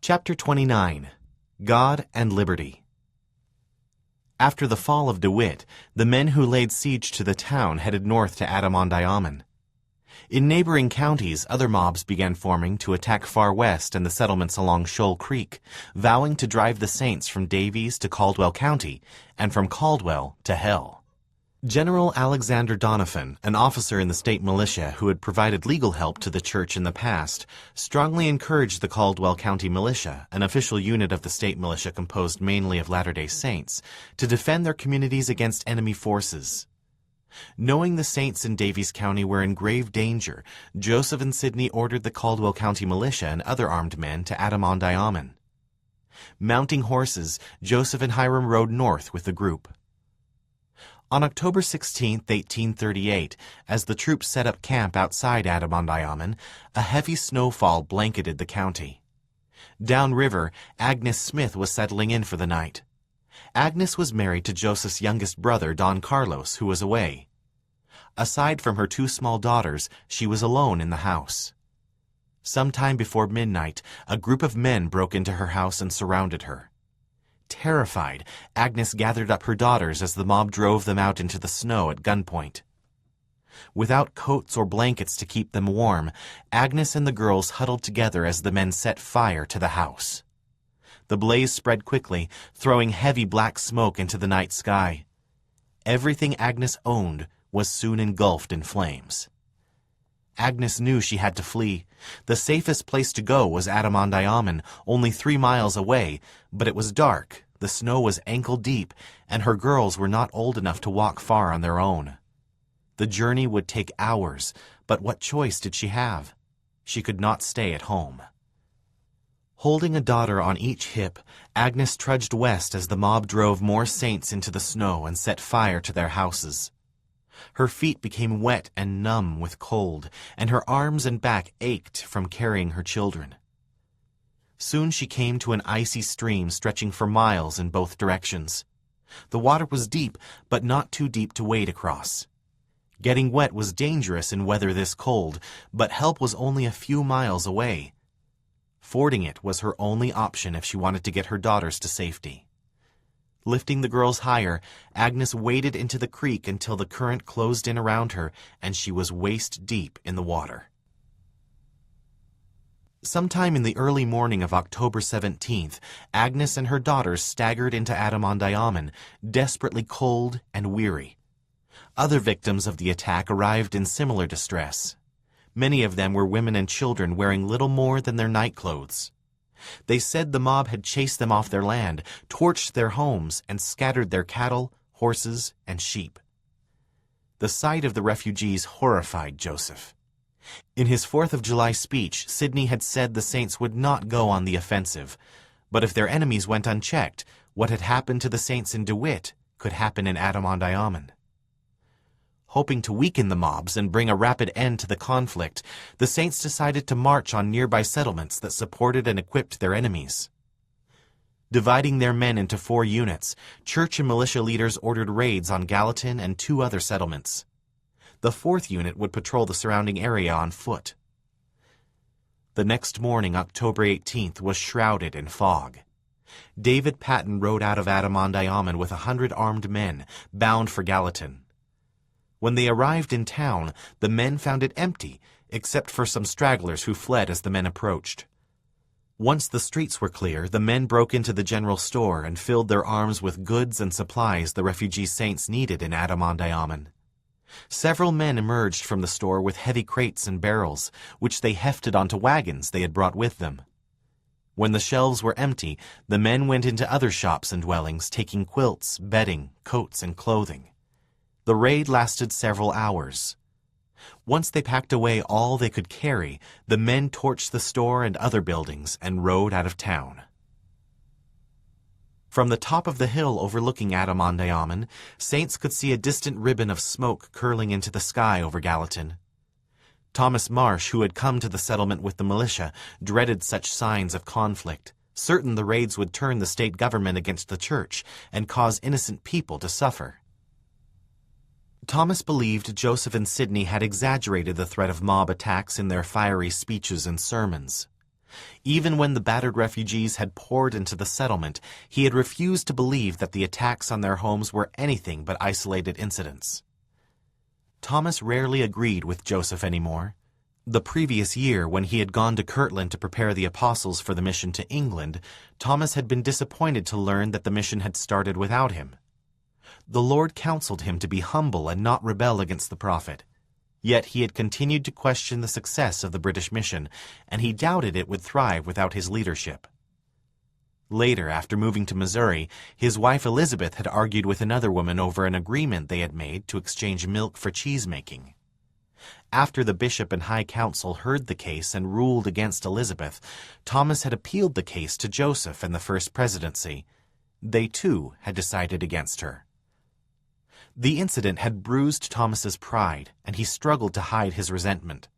Chapter 29. God and Liberty. After the fall of DeWitt, the men who laid siege to the town headed north to Adam-ondi-Ahman. In neighboring counties, other mobs began forming to attack far west and the settlements along Shoal Creek, vowing to drive the Saints from Davies to Caldwell County and from Caldwell to hell. General Alexander Doniphan, an officer in the state militia who had provided legal help to the church in the past, strongly encouraged the Caldwell County Militia, an official unit of the state militia composed mainly of Latter-day Saints, to defend their communities against enemy forces. Knowing the Saints in Davies County were in grave danger, Joseph and Sidney ordered the Caldwell County Militia and other armed men to Adam-ondi-Ahman. Mounting horses, Joseph and Hiram rode north with the group. On October 16, 1838, as the troops set up camp outside Adam-ondi-Ahman, a heavy snowfall blanketed the county. Downriver, Agnes Smith was settling in for the night. Agnes was married to Joseph's youngest brother, Don Carlos, who was away. Aside from her two small daughters, she was alone in the house. Sometime before midnight, a group of men broke into her house and surrounded her. Terrified, Agnes gathered up her daughters as the mob drove them out into the snow at gunpoint. Without coats or blankets to keep them warm, Agnes and the girls huddled together as the men set fire to the house. The blaze spread quickly, throwing heavy black smoke into the night sky. Everything Agnes owned was soon engulfed in flames. Agnes knew she had to flee. The safest place to go was Adam-ondi-Ahman, only 3 miles away, but it was dark, the snow was ankle-deep, and her girls were not old enough to walk far on their own. The journey would take hours, but what choice did she have? She could not stay at home. Holding a daughter on each hip, Agnes trudged west as the mob drove more Saints into the snow and set fire to their houses. Her feet became wet and numb with cold, and her arms and back ached from carrying her children. Soon she came to an icy stream stretching for miles in both directions. The water was deep, but not too deep to wade across. Getting wet was dangerous in weather this cold, but help was only a few miles away. Fording it was her only option if she wanted to get her daughters to safety. Lifting the girls higher, Agnes waded into the creek until the current closed in around her and she was waist-deep in the water. Sometime in the early morning of October 17th, Agnes and her daughters staggered into Adam-ondi-Ahman, desperately cold and weary. Other victims of the attack arrived in similar distress. Many of them were women and children wearing little more than their nightclothes. They said the mob had chased them off their land, torched their homes, and scattered their cattle, horses, and sheep. The sight of the refugees horrified Joseph. In his 4th of July speech, Sidney had said the Saints would not go on the offensive, but if their enemies went unchecked, what had happened to the Saints in DeWitt could happen in Adam-ondi-Ahman. Hoping to weaken the mobs and bring a rapid end to the conflict, the Saints decided to march on nearby settlements that supported and equipped their enemies. Dividing their men into 4 units, church and militia leaders ordered raids on Gallatin and 2 other settlements. The 4th unit would patrol the surrounding area on foot. The next morning, October 18th, was shrouded in fog. David Patton rode out of Adam-ondi-Ahman with 100 armed men, bound for Gallatin. When they arrived in town, the men found it empty, except for some stragglers who fled as the men approached. Once the streets were clear, the men broke into the general store and filled their arms with goods and supplies the refugee Saints needed in Adam-ondi-Ahman. Several men emerged from the store with heavy crates and barrels, which they hefted onto wagons they had brought with them. When the shelves were empty, the men went into other shops and dwellings, taking quilts, bedding, coats, and clothing. The raid lasted several hours. Once they packed away all they could carry, the men torched the store and other buildings and rode out of town. From the top of the hill overlooking Adam-ondi-Ahman, Saints could see a distant ribbon of smoke curling into the sky over Gallatin. Thomas Marsh, who had come to the settlement with the militia, dreaded such signs of conflict, certain the raids would turn the state government against the church and cause innocent people to suffer. Thomas believed Joseph and Sidney had exaggerated the threat of mob attacks in their fiery speeches and sermons. Even when the battered refugees had poured into the settlement, he had refused to believe that the attacks on their homes were anything but isolated incidents. Thomas rarely agreed with Joseph anymore. The previous year, when he had gone to Kirtland to prepare the apostles for the mission to England, Thomas had been disappointed to learn that the mission had started without him. The Lord counseled him to be humble and not rebel against the prophet. Yet he had continued to question the success of the British mission, and he doubted it would thrive without his leadership. Later, after moving to Missouri, his wife Elizabeth had argued with another woman over an agreement they had made to exchange milk for cheese-making. After the bishop and high council heard the case and ruled against Elizabeth, Thomas had appealed the case to Joseph and the First Presidency. They, too, had decided against her. The incident had bruised Thomas's pride, and he struggled to hide his resentment.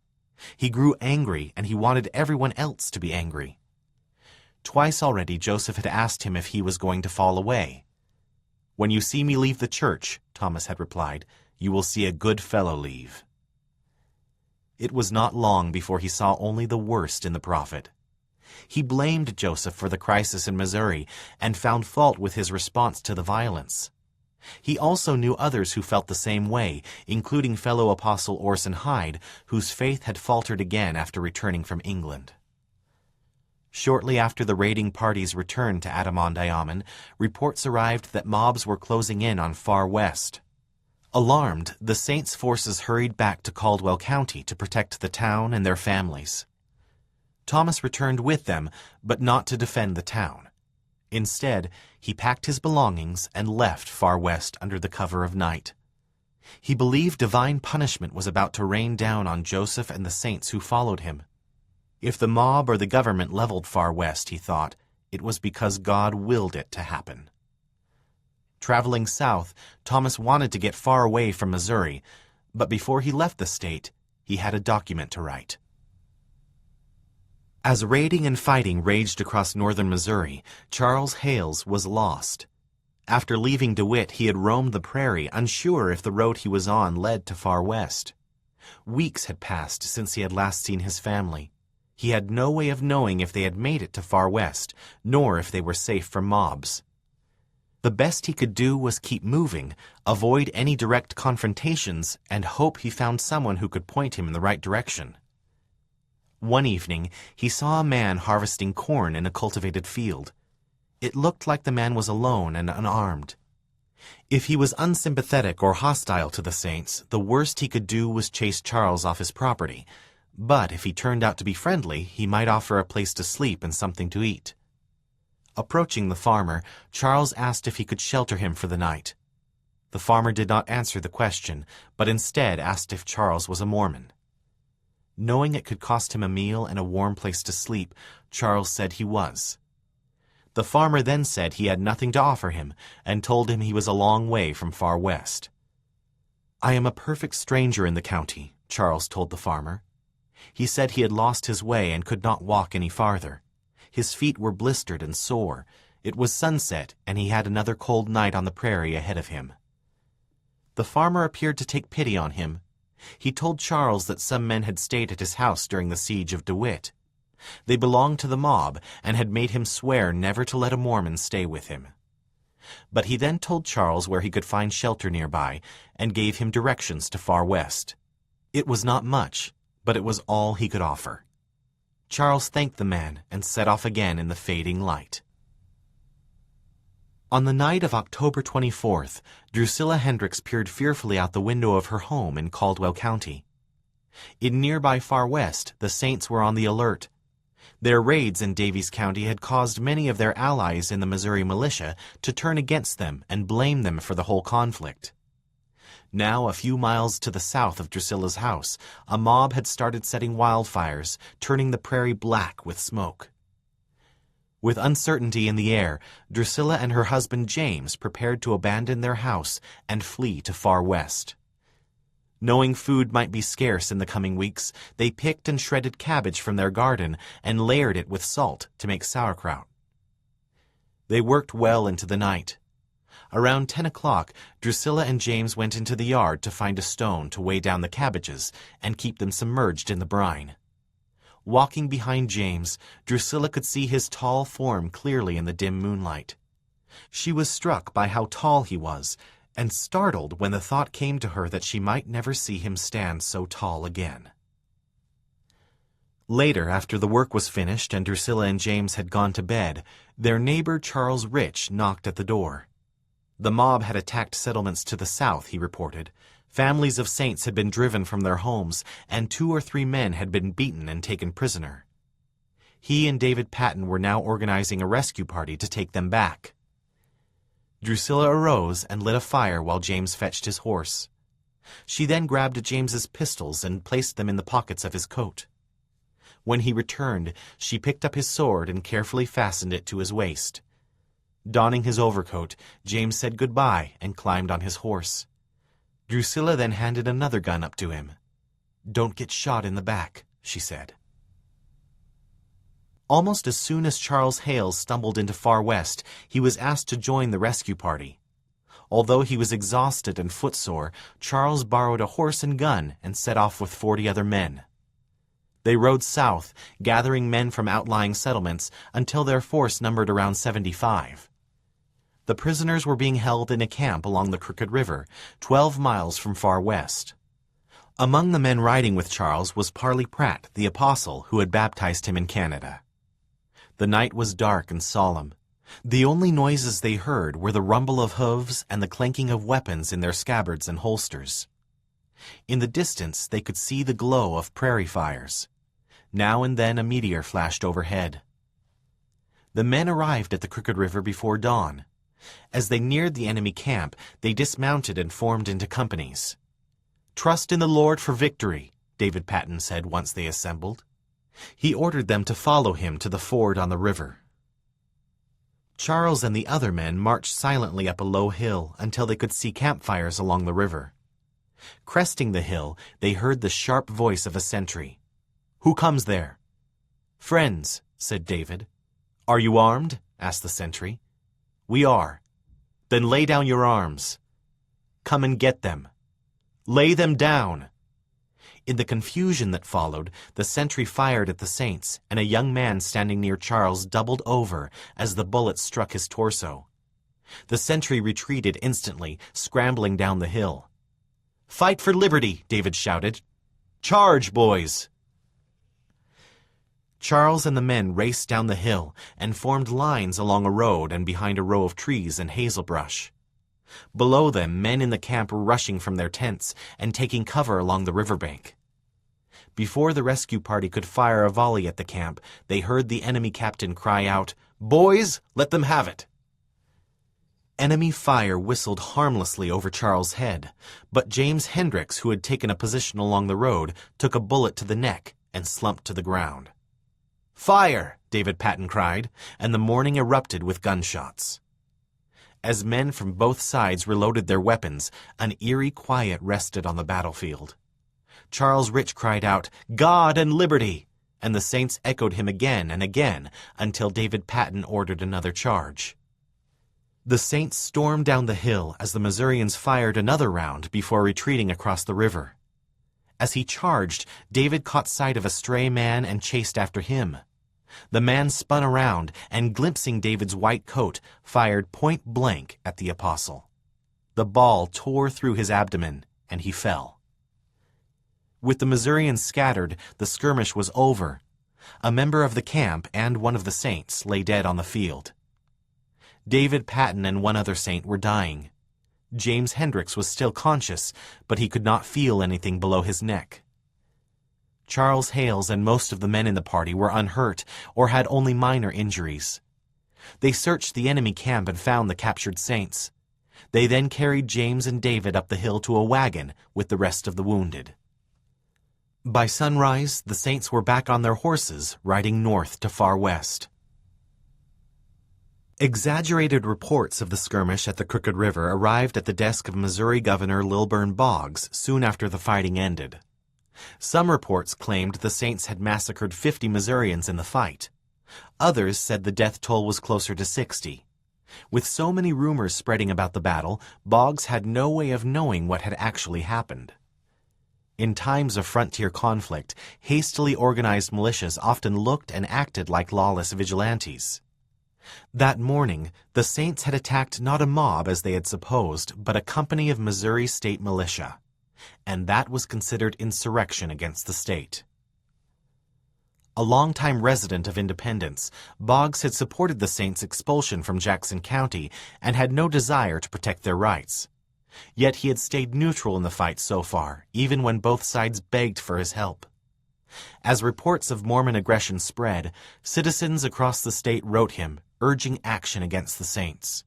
He grew angry, and he wanted everyone else to be angry. Twice already Joseph had asked him if he was going to fall away. "When you see me leave the church," Thomas had replied, "you will see a good fellow leave." It was not long before he saw only the worst in the prophet. He blamed Joseph for the crisis in Missouri and found fault with his response to the violence. He also knew others who felt the same way, including fellow apostle Orson Hyde, whose faith had faltered again after returning from England. Shortly after the raiding parties returned to Adam-ondi-Ahman, reports arrived that mobs were closing in on Far West. Alarmed, the Saints' forces hurried back to Caldwell County to protect the town and their families. Thomas returned with them, but not to defend the town. Instead, he packed his belongings and left Far West under the cover of night. He believed divine punishment was about to rain down on Joseph and the saints who followed him. If the mob or the government leveled Far West, he thought, it was because God willed it to happen. Traveling south, Thomas wanted to get far away from Missouri, but before he left the state, he had a document to write. As raiding and fighting raged across northern Missouri, Charles Hales was lost. After leaving DeWitt, he had roamed the prairie, unsure if the road he was on led to Far West. Weeks had passed since he had last seen his family. He had no way of knowing if they had made it to Far West, nor if they were safe from mobs. The best he could do was keep moving, avoid any direct confrontations, and hope he found someone who could point him in the right direction. One evening, he saw a man harvesting corn in a cultivated field. It looked like the man was alone and unarmed. If he was unsympathetic or hostile to the saints, the worst he could do was chase Charles off his property. But if he turned out to be friendly, he might offer a place to sleep and something to eat. Approaching the farmer, Charles asked if he could shelter him for the night. The farmer did not answer the question, but instead asked if Charles was a Mormon. Knowing it could cost him a meal and a warm place to sleep, Charles said he was. The farmer then said he had nothing to offer him and told him he was a long way from Far West. "I am a perfect stranger in the county," Charles told the farmer. He said he had lost his way and could not walk any farther. His feet were blistered and sore. It was sunset, and he had another cold night on the prairie ahead of him. The farmer appeared to take pity on him. He told Charles that some men had stayed at his house during the siege of DeWitt. They belonged to the mob and had made him swear never to let a Mormon stay with him. But he then told Charles where he could find shelter nearby and gave him directions to Far West. It was not much, but it was all he could offer. Charles thanked the man and set off again in the fading light. On the night of October 24th, Drusilla Hendricks peered fearfully out the window of her home in Caldwell County. In nearby Far West, the Saints were on the alert. Their raids in Daviess County had caused many of their allies in the Missouri militia to turn against them and blame them for the whole conflict. Now, a few miles to the south of Drusilla's house, a mob had started setting wildfires, turning the prairie black with smoke. With uncertainty in the air, Drusilla and her husband James prepared to abandon their house and flee to Far West. Knowing food might be scarce in the coming weeks, they picked and shredded cabbage from their garden and layered it with salt to make sauerkraut. They worked well into the night. Around 10 o'clock, Drusilla and James went into the yard to find a stone to weigh down the cabbages and keep them submerged in the brine. Walking behind James, Drusilla could see his tall form clearly in the dim moonlight. She was struck by how tall he was, and startled when the thought came to her that she might never see him stand so tall again. Later, after the work was finished and Drusilla and James had gone to bed, their neighbor Charles Rich knocked at the door. The mob had attacked settlements to the south, he reported. Families of saints had been driven from their homes, and 2 or 3 men had been beaten and taken prisoner. He and David Patten were now organizing a rescue party to take them back. Drusilla arose and lit a fire while James fetched his horse. She then grabbed James's pistols and placed them in the pockets of his coat. When he returned, she picked up his sword and carefully fastened it to his waist. Donning his overcoat, James said goodbye and climbed on his horse. Drusilla then handed another gun up to him. "Don't get shot in the back," she said. Almost as soon as Charles Hales stumbled into Far West, he was asked to join the rescue party. Although he was exhausted and footsore, Charles borrowed a horse and gun and set off with 40 other men. They rode south, gathering men from outlying settlements until their force numbered around 75. The prisoners were being held in a camp along the Crooked River, 12 miles from Far West. Among the men riding with Charles was Parley Pratt, the apostle who had baptized him in Canada. The night was dark and solemn. The only noises they heard were the rumble of hooves and the clanking of weapons in their scabbards and holsters. In the distance they could see the glow of prairie fires. Now and then a meteor flashed overhead. The men arrived at the Crooked River before dawn. As they neared the enemy camp, they dismounted and formed into companies. "Trust in the Lord for victory," David Patten said once they assembled. He ordered them to follow him to the ford on the river. Charles and the other men marched silently up a low hill until they could see campfires along the river. Cresting the hill, they heard the sharp voice of a sentry. "Who comes there?" "Friends," said David. "Are you armed?" asked the sentry. "We are." "Then lay down your arms." "Come and get them." "Lay them down." In the confusion that followed, the sentry fired at the saints, and a young man standing near Charles doubled over as the bullet struck his torso. The sentry retreated instantly, scrambling down the hill. "Fight for liberty," David shouted. "Charge, boys!" Charles and the men raced down the hill and formed lines along a road and behind a row of trees and hazel brush. Below them, men in the camp were rushing from their tents and taking cover along the riverbank. Before the rescue party could fire a volley at the camp, they heard the enemy captain cry out, "Boys, let them have it!" Enemy fire whistled harmlessly over Charles' head, but James Hendricks, who had taken a position along the road, took a bullet to the neck and slumped to the ground. "Fire!" David Patten cried, and the morning erupted with gunshots. As men from both sides reloaded their weapons, an eerie quiet rested on the battlefield. Charles Rich cried out, "God and liberty!" and the saints echoed him again and again until David Patten ordered another charge. The saints stormed down the hill as the Missourians fired another round before retreating across the river. As he charged, David caught sight of a stray man and chased after him. The man spun around and, glimpsing David's white coat, fired point blank at the apostle. The ball tore through his abdomen, and he fell. With the Missourians scattered, the skirmish was over. A member of the camp and one of the saints lay dead on the field. David Patten and one other saint were dying. James Hendricks was still conscious, but he could not feel anything below his neck. Charles Hales and most of the men in the party were unhurt or had only minor injuries. They searched the enemy camp and found the captured saints. They then carried James and David up the hill to a wagon with the rest of the wounded. By sunrise, the saints were back on their horses, riding north to Far West. Exaggerated reports of the skirmish at the Crooked River arrived at the desk of Missouri Governor Lilburn Boggs soon after the fighting ended. Some reports claimed the saints had massacred 50 Missourians in the fight. Others said the death toll was closer to 60. With so many rumors spreading about the battle, Boggs had no way of knowing what had actually happened. In times of frontier conflict, hastily organized militias often looked and acted like lawless vigilantes. That morning, the Saints had attacked not a mob as they had supposed, but a company of Missouri State militia, and that was considered insurrection against the state. A longtime resident of Independence, Boggs had supported the Saints' expulsion from Jackson County and had no desire to protect their rights. Yet he had stayed neutral in the fight so far, even when both sides begged for his help. As reports of Mormon aggression spread, citizens across the state wrote him, urging action against the Saints.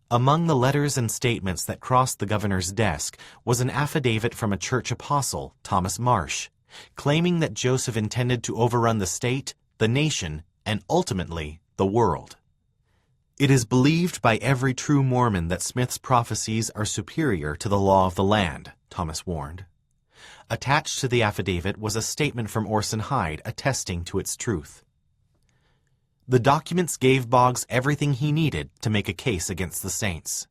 Among the letters and statements that crossed the governor's desk was an affidavit from a church apostle, Thomas Marsh, claiming that Joseph intended to overrun the state, the nation, and ultimately the world. It is believed by every true Mormon that Smith's prophecies are superior to the law of the land, Thomas warned. Attached to the affidavit was a statement from Orson Hyde attesting to its truth. The documents gave Boggs everything he needed to make a case against the Saints.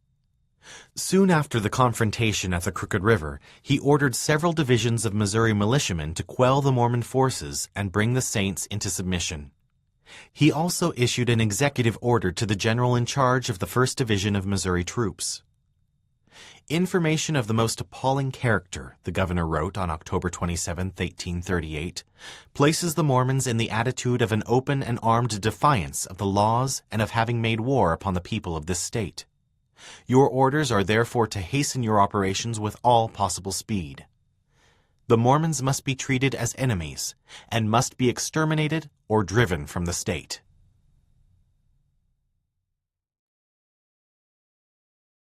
Soon after the confrontation at the Crooked River, he ordered several divisions of Missouri militiamen to quell the Mormon forces and bring the Saints into submission. He also issued an executive order to the general in charge of the 1st Division of Missouri troops. Information of the most appalling character, the governor wrote on October 27, 1838, places the Mormons in the attitude of an open and armed defiance of the laws and of having made war upon the people of this state. Your orders are therefore to hasten your operations with all possible speed. The Mormons must be treated as enemies and must be exterminated or driven from the state.